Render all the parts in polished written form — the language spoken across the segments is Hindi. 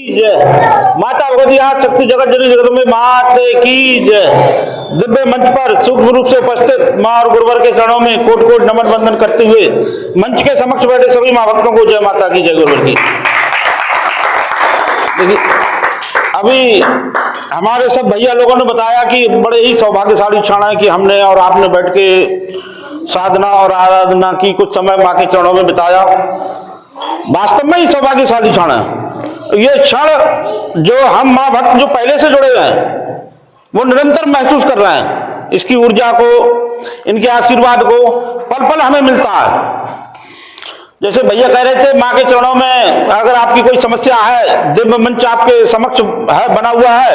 जय माता भगवती आज शक्ति जगत जननी जगत में मात की जय। दिव्य मंच पर सूक्ष्म रूप से उपस्थित मां और गुरुवर के चरणों में कोट कोट नमन वंदन करते हुए मंच के समक्ष बैठे सभी मां भक्तों को जय माता की जय गुरुवर की। देखिए अभी हमारे सब भैया लोगों ने बताया कि बड़े ही सौभाग्यशाली क्षण है कि हमने और आपने बैठ के साधना और आराधना की कुछ समय मां के चरणों में बिताया। वास्तव में ही सौभाग्यशाली क्षण है ये क्षण जो हम मां भक्त जो पहले से जुड़े हुए हैं वो निरंतर महसूस कर रहे हैं। इसकी ऊर्जा को इनके आशीर्वाद को पल पल हमें मिलता है। जैसे भैया कह रहे थे मां के चरणों में अगर आपकी कोई समस्या है, दिव्य मंच आपके समक्ष है बना हुआ है,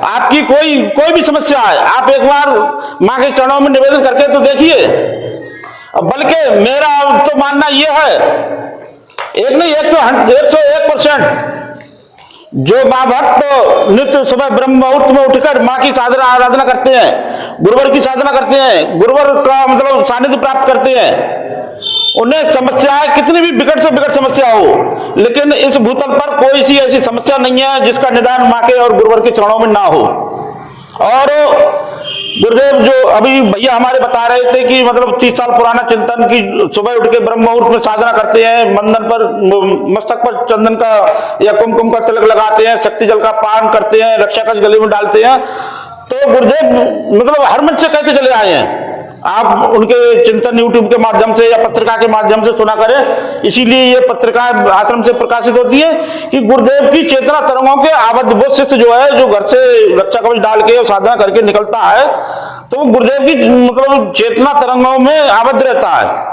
आपकी कोई भी समस्या है आप एक बार मां के चरणों में निवेदन करके तो देखिए। बल्कि मेरा तो मानना यह है एक नहीं 101% जो मां भक्त नित्य सुबह ब्रह्म मुहूर्त में उठकर मां की साधना आराधना करते हैं, गुरुवर की साधना करते हैं, गुरुवर का मतलब सानिध्य प्राप्त करते हैं, उन्हें समस्याएं कितनी भी विकट से विकट समस्या हो, लेकिन इस भूतल पर कोई सी ऐसी समस्या नहीं है जिसका निदान मां के और गुरुवर के चरणों में ना हो। और गुरुदेव जो अभी भैया हमारे बता रहे थे कि मतलब 30 साल पुराना चिंतन की सुबह उठ के ब्रह्म मुहूर्त में साधना करते हैं, मंदन पर मस्तक पर चंदन का या कुमकुम का तिलक लगाते हैं, शक्ति जल का पान करते हैं, रक्षा कवच गले में डालते हैं। तो गुरुदेव मतलब हर मंच से कहते चले आए हैं, आप उनके चिंतन यूट्यूब के माध्यम से या पत्रिका के माध्यम से सुना करें। इसीलिए ये पत्रिका आश्रम से प्रकाशित होती है कि गुरुदेव की चेतना तरंगों के आबद्ध वो शिष्य जो है जो घर से रक्षा कवच डाल के और साधना करके निकलता है तो वो गुरुदेव की मतलब चेतना तरंगों में आबद्ध रहता है।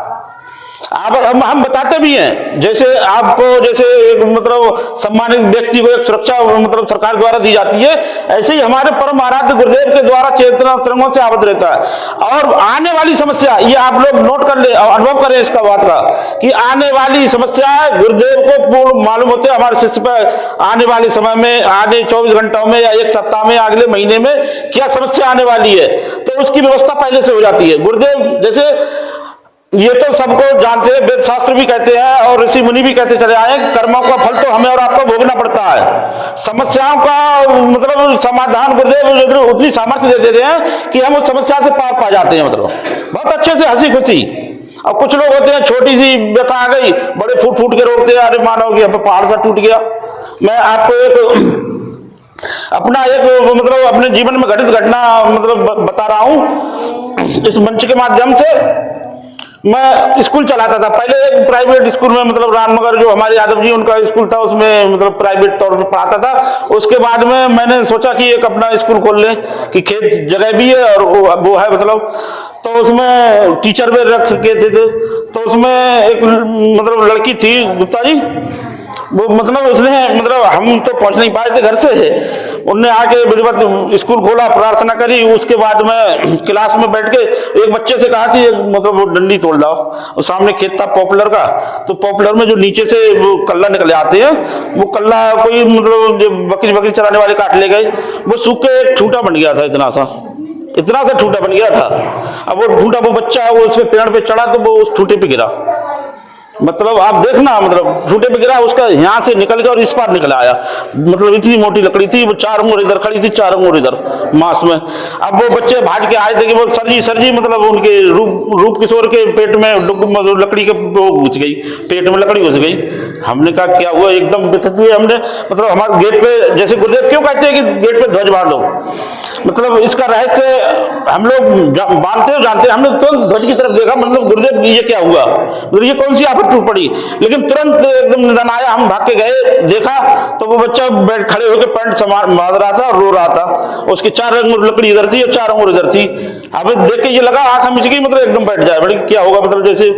हम बताते भी हैं जैसे आपको जैसे एक मतलब सम्मानित व्यक्ति को एक सुरक्षा मतलब सरकार द्वारा दी जाती है, ऐसे ही हमारे परम आराध्य गुरुदेव के द्वारा चेतना तरंगों से आबद्ध रहता है। और आने वाली समस्या ये आप लोग नोट कर ले और अनुभव करें इसका बात का कि आने वाली समस्या है गुरुदेव को पूर्ण मालूम होते हैं हमारे शिष्य पर आने वाले समय में आने 24 घंटों में या एक सप्ताह में अगले महीने में क्या समस्या आने वाली है, तो उसकी व्यवस्था पहले से हो जाती है। गुरुदेव जैसे ये तो सबको जानते हैं, वेद शास्त्र भी कहते हैं और ऋषि मुनि भी कहते चले आए कर्मों का फल तो हमें और आपको भोगना पड़ता है। समस्याओं का मतलब समाधान गुरुदेव उतनी सामर्थ्य दे देते हैं कि हम उस समस्या से पार पा जाते हैं, मतलब बहुत अच्छे से हंसी खुशी। और कुछ लोग होते हैं छोटी सी व्यथा आ गई बड़े फूट फूट के रोते हैं, अरे मानो कि पहाड़ सा टूट गया। मैं आपको एक मतलब अपने जीवन में घटित घटना मतलब बता रहा हूं इस मंच के माध्यम से। मैं स्कूल चलाता था पहले एक प्राइवेट स्कूल में, मतलब रामनगर जो हमारे यादव जी उनका स्कूल था उसमें मतलब प्राइवेट तौर पर पढ़ाता था। उसके बाद में मैंने सोचा कि एक अपना स्कूल खोल लें कि खेत जगह भी है और वो है मतलब, तो उसमें टीचर भी रख के थे तो उसमें एक मतलब लड़की थी गुप्ता जी, वो मतलब उसने मतलब हम तो पहुंच नहीं पाए थे घर से, उनने आके विधिवत स्कूल खोला, प्रार्थना करी। उसके बाद में क्लास में बैठ के एक बच्चे से कहा कि मतलब वो डंडी तोड़ लाओ, और सामने खेत था पॉपुलर का, तो पॉपुलर में जो नीचे से वो कल्ला निकले आते हैं, वो कल्ला कोई मतलब जो बकरी चराने वाले काट ले गए, वो सूख के एक ठूंठा बन गया था, इतना सा ठूंठा बन गया था। अब वो ठूंठा वो बच्चा वो उसमें पेड़ पे चढ़ा तो वो उस ठूंठे पे गिरा, मतलब आप देखना मतलब झूठे पे गिरा, उसका यहाँ से निकल गया और इस पार निकल आया। मतलब इतनी मोटी लकड़ी थी, वो 4 अंगूर इधर खड़ी थी, 4 अंगूर इधर मांस में। अब वो बच्चे भाग के आए थे कि वो सर जी मतलब उनके रूप किशोर के पेट में लकड़ी के वो घुस गई, पेट में लकड़ी घुस गई। हमने कहा क्या हुआ, एकदम विचलित हुए हमने। मतलब हमारे गेट पे जैसे गुरुदेव क्यों कहते हैं कि गेट पे ध्वज बांधो, मतलब इसका रहस्य हम लोग बांधते हो जानते हैं। हमने तुरंत ध्वज की तरफ देखा, मतलब गुरुदेव ये क्या हुआ, मतलब ये कौन सी आफत टूट पड़ी, लेकिन तुरंत एकदम निदान आया। हम भाग के गए, देखा तो वो बच्चा खड़े होकर पैंट बांध रहा था और रो रहा था, उसकी 4 अंगूर लकड़ी इधर थी और 4 अंगूर इधर थी। अब देख के ये लगा आंख मिच गई, मतलब एकदम बैठ जाए, बड़ी क्या होगा मतलब जैसे।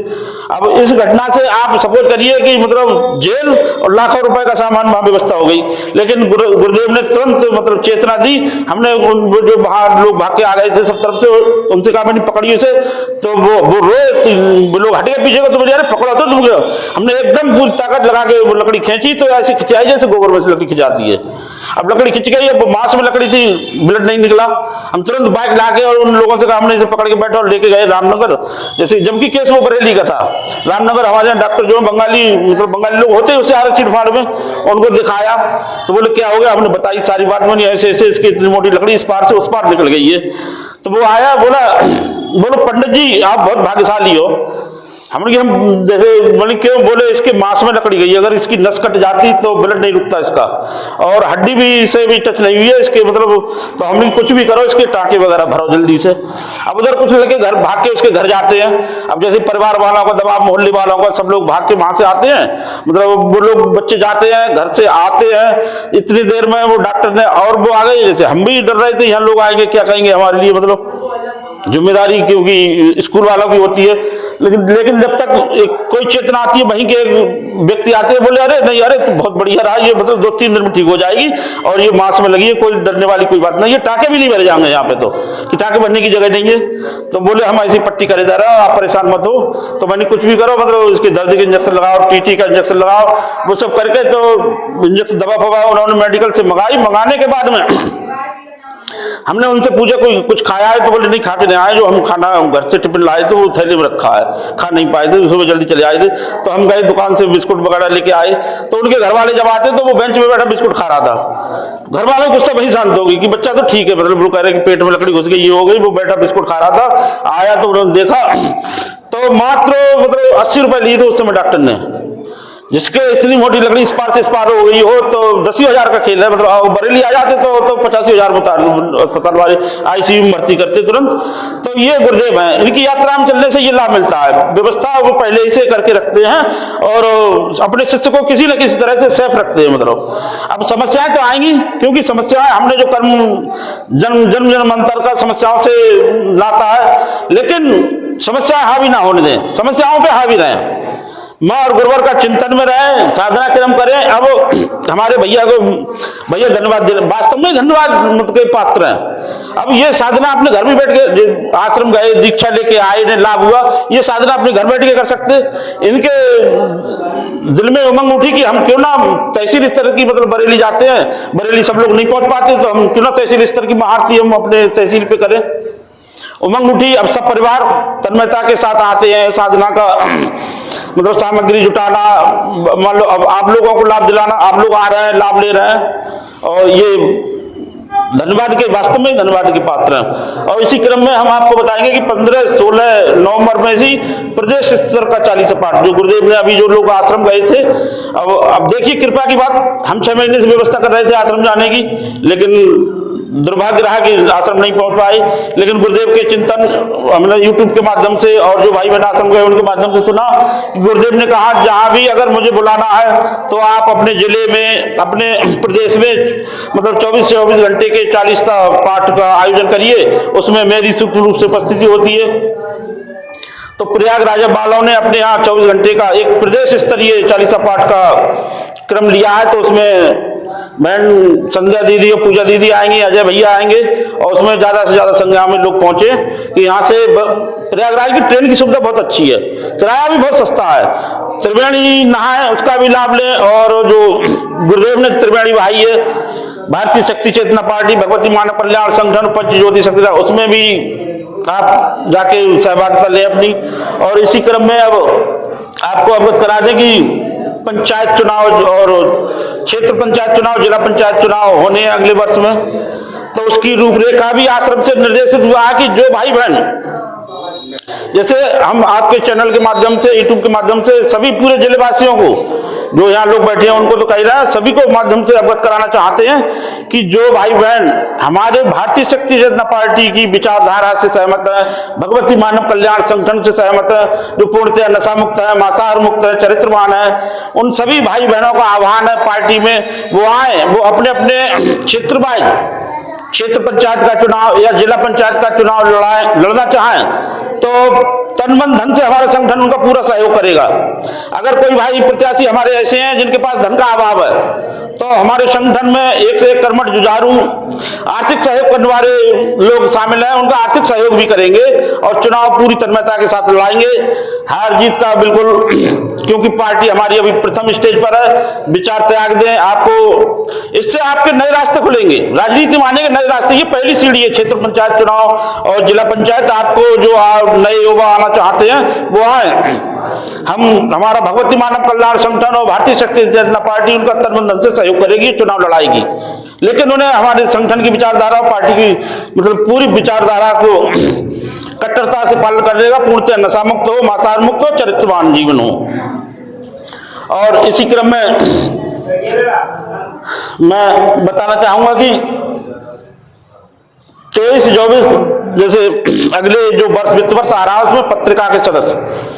अब इस घटना से आप सपोज करिए कि मतलब जेल और लाखों रुपए का सामान वहां व्यवस्था हो गई, लेकिन गुरुदेव ने तुरंत मतलब चेतना दी। हमने जो बाहर लोग भाग के आ गए थे सब तरफ से, उनसे कहा मैंने पकड़िए से, तो वो रोए, तो लोग हट गए पीछे को, तो मुझे अरे पकड़ा तो हमने एकदम पूरी ताकत लगा के वो लकड़ी खींची तो ऐसे खिंचाई जैसे गोबर में से लकड़ी खिंचाती है। अब लकड़ी खिंच गई, अब मांस में लकड़ी थी, ब्लड नहीं निकला। हम तुरंत बाइक लाके और उन लोगों से कहा, हमने इसे पकड़ के बैठा और लेके गए रामनगर, जैसे जबकि केस वो बरेली का था। रामनगर हमारे यहाँ डॉक्टर जो बंगाली, मतलब बंगाली लोग होते हैं उसे आ रहे चिड़फाड़ में, उनको दिखाया तो बोले क्या हो गया, हमने बताई सारी बात, बनी ऐसे ऐसे इसकी इतनी मोटी लकड़ी इस पार से उस पार निकल गई है। तो वो आया, बोलो पंडित जी आप बहुत भाग्यशाली हो। हमने हम जैसे बोले क्यों, बोले इसके मांस में लकड़ी गई, अगर इसकी नस कट जाती तो ब्लड नहीं रुकता इसका, और हड्डी भी से भी टच नहीं हुई है इसके, मतलब तो हम कुछ भी करो इसके टाँके वगैरह भरो जल्दी से। अब उधर कुछ लड़के घर भाग के उसके घर जाते हैं। अब जैसे परिवार वालों का दबाव, मोहल्ले वालों का, सब लोग भाग के वहां से आते हैं, मतलब वो लोग बच्चे जाते हैं घर से आते हैं, इतनी देर में वो डॉक्टर ने, और वो आ गए। जैसे हम भी डर रहे थे यहाँ लोग आएंगे क्या कहेंगे हमारे लिए, मतलब जिम्मेदारी क्योंकि स्कूल वालों की होती है, लेकिन जब तक कोई चेतना आती है, वहीं के व्यक्ति आते हैं, बोले अरे नहीं, अरे तो बहुत बढ़िया रहा ये, मतलब 2-3 दिन में ठीक हो जाएगी और ये मांस में लगी है, कोई डरने वाली कोई बात नहीं है, टाँके भी नहीं भरे जाएंगे यहाँ पे, तो कि टाँके भरने की जगह नहीं है। तो बोले हम ऐसी पट्टी करे जा रहे हैं, आप परेशान मत हो। तो मैंने कुछ भी करो, मतलब इसके दर्द के इंजेक्शन लगाओ, टीटी का इंजेक्शन लगाओ, वो सब करके तो इंजेक्शन दवा फवा उन्होंने मेडिकल से मंगाने के बाद में हमने उनसे पूछा कोई कुछ खाया है, तो बोले नहीं खा के नहीं आए, जो हम खाना घर से टिफिन लाए थे वो थैले में रखा है, खा नहीं पाए थे, सुबह जल्दी चले आए थे। तो हम गए दुकान से बिस्कुट वगैरह लेके आए, तो उनके घर वाले जब आते तो वो बेंच में बैठा बिस्कुट खा रहा था। घर वालों को गुस्सा वही शांत हो गई कि बच्चा तो ठीक है, मतलब वो कह रहे कि पेट में लकड़ी घुस गई, ये हो गई, वो बैठा बिस्कुट खा रहा था। आया तो उन्होंने देखा तो मात्र मतलब 80 रुपए लिए थे उस समय डॉक्टर ने, जिसके इतनी मोटी लकड़ी इस पार से इस पार हो गई हो तो 10,000 का खेल है। मतलब बरेली आ जाते तो 85,000 अस्पताल वाले ICU में भर्ती करते तुरंत। तो ये गुरुदेव हैं, इनकी यात्रा में चलने से ये लाभ मिलता है। व्यवस्था वो पहले ही से करके रखते हैं और अपने शिष्य को किसी न किसी तरह से सेफ रखते हैं। मतलब अब समस्याएं तो आएंगी, क्योंकि समस्याएं हमने जो कर्म जन्म जन्मांतर का समस्याओं से लाता है, लेकिन समस्याएं हावी ना होने दें, समस्याओं पे हावी रहें, माँ और गुरुवर का चिंतन में रहे, साधना कर्म करें। अब हमारे भैया धन्यवाद दे, वास्तव में धन्यवाद के पात्र हैं। अब ये साधना अपने घर में बैठ के, आश्रम गए, दीक्षा लेके आए, इन्हें लाभ हुआ, ये साधना अपने घर बैठ के कर सकते। इनके दिल में उमंग उठी कि हम क्यों ना तहसील स्तर की, मतलब बरेली जाते हैं, बरेली सब लोग नहीं पहुंच पाते, तो हम क्यों ना तहसील स्तर की महाआरती हम अपने तहसील पे करें। उमंग उठी, अब सब परिवार तन्मयता के साथ आते हैं, साधना का मतलब सामग्री जुटाना, मान लो अब आप लोगों को लाभ दिलाना, आप लोग आ रहे हैं, लाभ ले रहे हैं, और ये धन्यवाद के, वास्तव में धन्यवाद के पात्र हैं। और इसी क्रम में हम आपको बताएंगे कि 15-16 नवंबर में ही प्रदेश स्तर का 40 पाठ जो गुरुदेव ने, अभी जो लोग आश्रम गए थे, अब देखिए कृपा की बात, हम 6 महीने से व्यवस्था कर रहे थे आश्रम जाने की, लेकिन दुर्भाग्य रहा कि आश्रम नहीं पहुंच पाए। लेकिन गुरुदेव के चिंतन हमने YouTube के माध्यम से और जो भाई बहन आश्रम गए उनके माध्यम से सुना कि गुरुदेव ने कहा जहां भी अगर मुझे बुलाना है तो आप अपने जिले में, अपने प्रदेश में, मतलब 24 से 24 घंटे के 40 पाठ का आयोजन करिए, उसमें मेरी सूक्ष्म रूप से उपस्थिति होती है। तो प्रयागराज वालों ने अपने यहाँ 24 घंटे का एक प्रदेश स्तरीय 40 पाठ का क्रम लिया है। तो उसमें बहन संध्या दीदी और पूजा दीदी आएंगी, अजय भैया आएंगे, और उसमें ज़्यादा से ज़्यादा संख्या में लोग पहुँचे कि यहाँ से प्रयागराज की ट्रेन की सुविधा बहुत अच्छी है, किराया भी बहुत सस्ता है, त्रिवेणी नहाए उसका भी लाभ लें। और जो गुरुदेव ने त्रिवेणी बहाई है, भारतीय शक्ति चेतना पार्टी, भगवती मानव कल्याण संगठन, पंच ज्योति शक्ति, उसमें भी आप जाके सहभागिता लें अपनी। और इसी क्रम में अब आपको अवगत करा दें कि पंचायत चुनाव और क्षेत्र पंचायत चुनाव, जिला पंचायत चुनाव होने हैं अगले वर्ष में। तो उसकी रूपरेखा भी आश्रम से निर्देशित हुआ है कि जो भाई बहन, जैसे हम आपके चैनल के माध्यम से, YouTube के माध्यम से सभी पूरे जिले वासियों को, जो यहाँ लोग बैठे हैं उनको तो कह रहे हैं, सभी को माध्यम से अवगत कराना चाहते हैं कि जो भाई बहन हमारे भारतीय शक्ति चेतना पार्टी की विचारधारा से सहमत है, भगवती मानव कल्याण संगठन से सहमत है, जो पूर्णतः नशा मुक्त है, मांसाहार मुक्त है, चरित्रवान है, उन सभी भाई बहनों का आह्वान है पार्टी में वो आए, वो अपने अपने क्षेत्र वाइज क्षेत्र पंचायत का चुनाव या जिला पंचायत का चुनाव लड़ना चाहें तो तन मन धन से हमारा संगठन उनका पूरा सहयोग करेगा। अगर कोई भाई प्रत्याशी हमारे ऐसे हैं जिनके पास धन का अभाव है तो हमारे संगठन में एक से एक कर्मठ जुझारू आर्थिक सहयोग करने वाले लोग शामिल हैं, उनका आर्थिक सहयोग भी करेंगे और चुनाव पूरी तन्मयता के साथ लड़ाएंगे। हार जीत का बिल्कुल, क्योंकि पार्टी हमारी अभी प्रथम स्टेज पर है, विचार त्याग दें, आपको इससे आपके नए रास्ते खुलेंगे, राजनीति मानेंगे नए रास्ते। ये पहली सीढ़ी है क्षेत्र पंचायत चुनाव और जिला पंचायत। आपको जो नए युवा आना चाहते हैं वो आए। हमारा भगवती मानव कल्याण संगठन और भारतीय शक्ति जनता पार्टी उनका तन से सहयोग करेगी, चुनाव लड़ाएगी, लेकिन उन्हें हमारे संगठन की विचारधारा, पार्टी की मतलब पूरी विचारधारा को कट्टरता से पालन करेगा, पूर्णतः नशा मुक्त हो, मांसाहार मुक्त हो, चरित्रवान जीवन हो। और इसी क्रम में मैं बताना चाहूंगा कि 23-24 जैसे अगले जो वित्त वर्ष आ रहा है उसमें पत्रिका के सदस्य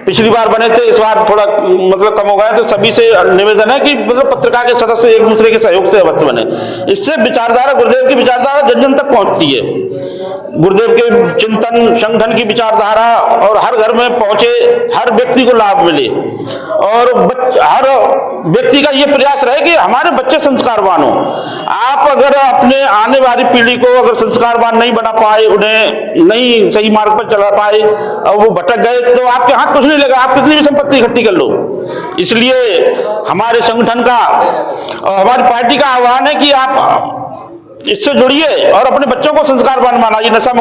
पिछली बार बने थे, इस बार थोड़ा मतलब कम हो गए, तो सभी से निवेदन है कि मतलब पत्रिका के सदस्य एक दूसरे के सहयोग से अवश्य बने। इससे विचारधारा, गुरुदेव की विचारधारा जन जन तक पहुंचती है। गुरुदेव के चिंतन, संगठन की विचारधारा और हर घर में पहुंचे, हर व्यक्ति को लाभ मिले और हर व्यक्ति का ये प्रयास रहे कि हमारे बच्चे संस्कारवान हो। आप अगर अपने आने वाली पीढ़ी को अगर संस्कारवान नहीं बना पाए, उन्हें नहीं सही मार्ग पर चला पाए और वो भटक गए, तो आपके हाथ कुछ नहीं लगा, आप कितनी भी संपत्ति इकट्ठी कर लो। इसलिए हमारे संगठन का और हमारी पार्टी का आह्वान है कि आप इससे जुड़िए और अपने बच्चों को संस्कारवान बनाइए, नशा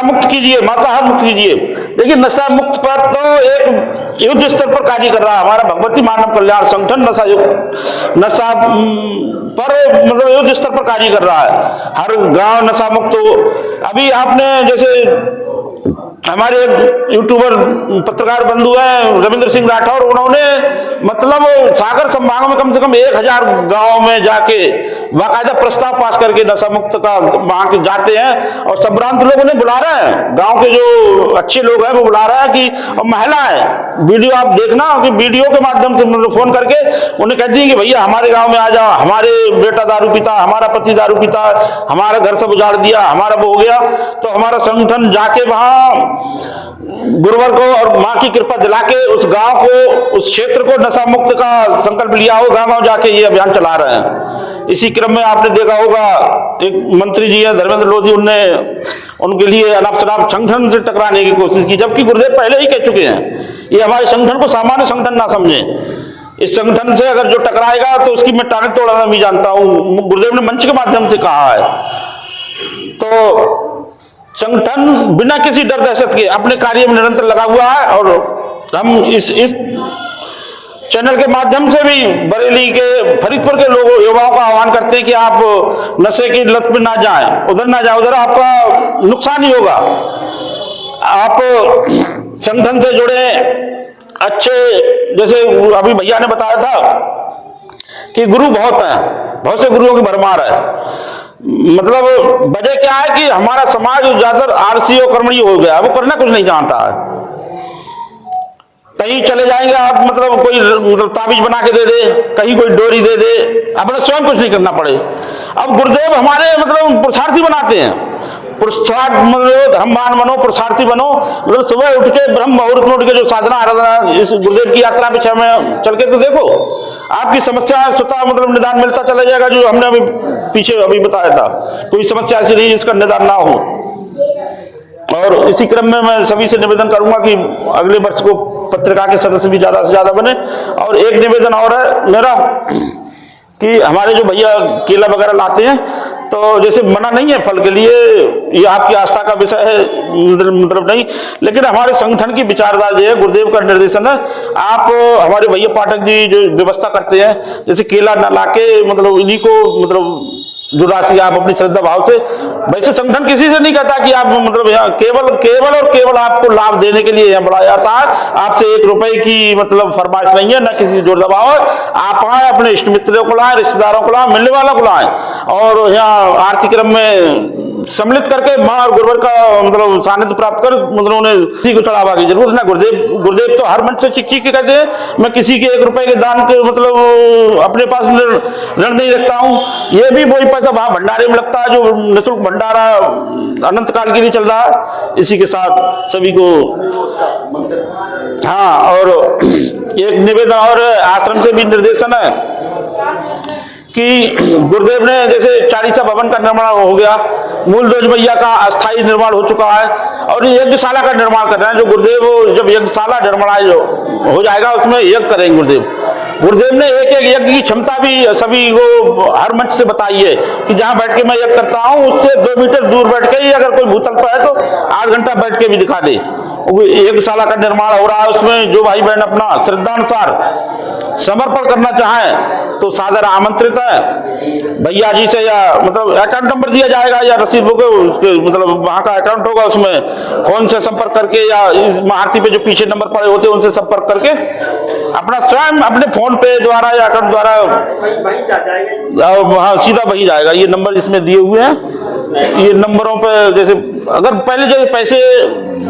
मुक्त कीजिए, मांसाहार मुक्त कीजिए। देखिए, नशा मुक्त पर तो एक युद्ध स्तर पर कार्य कर रहा है हमारा भगवती मानव कल्याण संगठन। नशा पर मतलब युद्ध स्तर पर कार्य कर रहा है, हर गांव नशा मुक्त हो। अभी आपने जैसे हमारे यूट्यूबर पत्रकार बंधु हैं रविंद्र सिंह राठौर, उन्होंने मतलब सागर संभाग में कम से कम 1000 गांव में जाके बाकायदा प्रस्ताव पास करके नशा मुक्त का वहां के जाते हैं और संभ्रांत लोग उन्हें बुला रहे हैं। गांव के जो अच्छे लोग हैं वो बुला रहे हैं कि, और महिला है, वीडियो आप देखना कि वीडियो के माध्यम से मतलब फोन करके उन्हें कहती है कि भैया हमारे गाँव में आ जाओ, हमारे बेटा दारू पीता, हमारा पति दारू पीता, हमारा घर सब उजाड़ दिया, हमारा वो हो गया। तो हमारा संगठन जाके वहां गुरुवर को और माँ की कृपा दिला के उस गांव को, उस क्षेत्र को नशा मुक्त का संकल्प लिया हो, गांव गांव जाके ये अभियान चला रहे हैं। इसी क्रम में आपने देखा होगा एक मंत्री जी हैं धर्मेंद्र लोधी, उनने उनके लिए अनाप शराब संगठन से टकराने की कोशिश की, जबकि गुरुदेव पहले ही कह चुके हैं ये हमारे संगठन को सामान्य संगठन ना समझे। इस संगठन से अगर जो टकराएगा तो उसकी मैं टांगें तोड़ना भी जानता हूँ, गुरुदेव ने मंच के माध्यम से कहा है। तो संगठन बिना किसी डर दहशत के अपने कार्य में निरंतर लगा हुआ है और हम इस चैनल के माध्यम से भी बरेली के, फरीदपुर के लोगों, युवाओं का आह्वान करते हैं कि आप नशे की लत में ना जाएं, उधर ना जाएं, उधर आपका नुकसान ही होगा। आप संगठन से जुड़े अच्छे, जैसे अभी भैया ने बताया था कि गुरु बहुत हैं, बहुत से गुरुओं की भरमार है। मतलब वजह क्या है कि हमारा समाज ज्यादातर आलसी और कर्मणी हो गया, वो करना कुछ नहीं जानता है। कहीं चले जाएंगे आप, मतलब कोई मतलब ताबीज बना के दे दे, कहीं कोई डोरी दे दे, अपना स्वयं कुछ नहीं करना पड़े। अब गुरुदेव हमारे मतलब पुरुषार्थी बनाते हैं, पुरुषार्थ मतलब धर्मवान बनो, पुरुषार्थी बनो। मतलब सुबह उठ के ब्रह्म मुहूर्त में उठ के जो साधना आराधना, इस गुरुदेव की यात्रा पीछे में चल के तो देखो, आपकी समस्या स्वतः मतलब निदान मिलता चला जाएगा। जो हमने अभी पीछे अभी बताया था, कोई समस्या ऐसी नहीं जिसका निदान ना हो। और इसी क्रम में मैं सभी से निवेदन करूंगा कि अगले वर्ष को पत्रिका के सदस्य भी ज्यादा से ज्यादा बने। और एक निवेदन और है मेरा कि हमारे जो भैया केला वगैरह लाते हैं, तो जैसे मना नहीं है फल के लिए, ये आपकी आस्था का विषय है, मतलब नहीं, लेकिन हमारे संगठन की विचारधारा जो है, गुरुदेव का निर्देशन है। आप हमारे भैया पाठक जी जो व्यवस्था करते हैं, जैसे केला न लाके मतलब इन्हीं को मतलब जो राशि आप अपनी श्रद्धा भाव से, वैसे संगठन किसी से नहीं कहता कि आप मतलब यहाँ केवल आपको लाभ देने के लिए यहाँ बुलाया जाता है। आपसे 1 रुपए की मतलब फरमाइश नहीं है, न किसी जोर दबाव है। आप आए, अपने इष्ट मित्रों को लाएं, रिश्तेदारों को लाएं, मिलने वालों को लाएं और यहाँ आरती क्रम में सम्मिलित करके माँ और गुरुवर का मतलब सानिध्य प्राप्त कर मतलब उन्हें किसी को चढ़ावा की जरूरत ना। गुरुदेव तो हर मंच से चिक के कहते हैं, मैं किसी के 1 रुपए के दान के मतलब अपने पास ऋण नहीं रखता हूँ। ये भी वही पैसा वहां भंडारे में लगता है, जो निःशुल्क भंडारा अनंत काल के लिए चल रहा है। इसी के साथ सभी को हाँ, और एक निवेदन और आश्रम से भी निर्देशन है कि गुरुदेव ने जैसे चालीसा भवन का निर्माण हो गया, मूलध्वज भैया का अस्थायी निर्माण हो चुका है, और यज्ञशाला का निर्माण कर रहे हैं। जो गुरुदेव जब यज्ञशाला निर्माण हो जाएगा उसमें यज्ञ करेंगे गुरुदेव ने एक एक यज्ञ की क्षमता भी सभी को हर मंच से बताई है कि जहां बैठ के मैं यज्ञ करता हूं उससे 2 मीटर दूर बैठ के ही अगर कोई भूतल पर है तो आध घंटा बैठ के भी दिखा दे। यज्ञशाला का निर्माण हो रहा है, उसमें जो भाई बहन अपना श्रद्धानुसार समर्पण करना चाहें तो सादर आमंत्रित है। भैया जी से या मतलब अकाउंट नंबर दिया जाएगा या रसीद बुक उसके मतलब वहाँ का अकाउंट होगा, उसमें फोन से संपर्क करके या इस महाआरती पे जो पीछे नंबर पड़े होते हैं उनसे संपर्क करके अपना स्वयं अपने फोन पे द्वारा या अकाउंट द्वारा हाँ सीधा वही जाएगा। ये नंबर इसमें दिए हुए हैं, ये नंबरों पे जैसे अगर पहले जो पैसे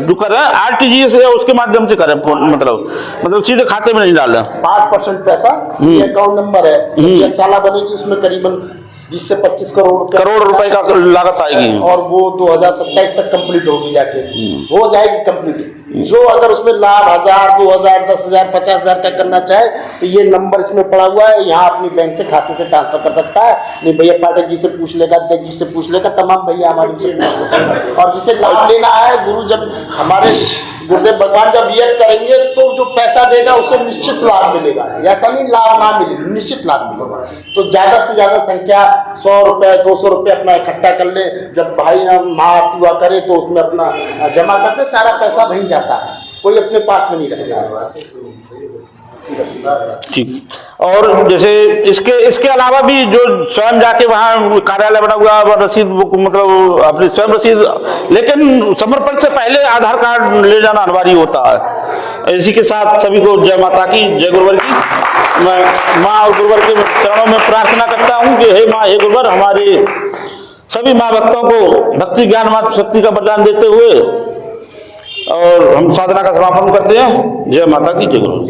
जो करें RTGS है उसके माध्यम से करें, मतलब सीधे खाते में नहीं डालें। 5% पैसा अकाउंट नंबर है, यज्ञशाला बनेगी उसमें करीबन 20 से 25 करोड़ रुपए का लागत आएगी, और वो 2027 तक कंप्लीट होगी, जाके हो जाएगी कंप्लीट। जो अगर उसमें लाभ 1000, 2000, 10,000, 50,000 का करना चाहे तो ये नंबर इसमें पड़ा हुआ है, यहाँ अपनी बैंक से खाते से ट्रांसफर कर सकता है। नहीं भैया पाठक जी से पूछ लेगा, अध्यक्ष जी से पूछ लेगा, तमाम भैया हमारे से। और जिसे लाभ लेना है, गुरु जब हमारे गुरुदेव भगवान जब यज्ञ करेंगे तो जो पैसा देगा उससे निश्चित लाभ मिलेगा, ऐसा नहीं लाभ ना मिले, निश्चित लाभ मिलेगा। तो ज्यादा से ज्यादा संख्या 100 रुपए 200 रुपए अपना इकट्ठा कर ले, जब भाई हम महाआरती हुआ करे तो उसमें अपना जमा करते, सारा पैसा वहीं जाता है, कोई अपने पास में नहीं रखता। ठीक। और जैसे इसके अलावा भी जो स्वयं जाके वहाँ कार्यालय बना हुआ है, रसीद बुक मतलब अपनी स्वयं रसीद, लेकिन समर्पण से पहले आधार कार्ड ले जाना अनिवार्य होता है। इसी के साथ सभी को जय माता की, जय गुरुवर की। मैं माँ और गुरुवर के चरणों में प्रार्थना करता हूँ कि हे माँ, हे गुरुवर, हमारे सभी माँ भक्तों को भक्ति ज्ञान मात्र शक्ति का वरदान देते हुए और हम साधना का समापन करते हैं। जय माता की, जय गुरु।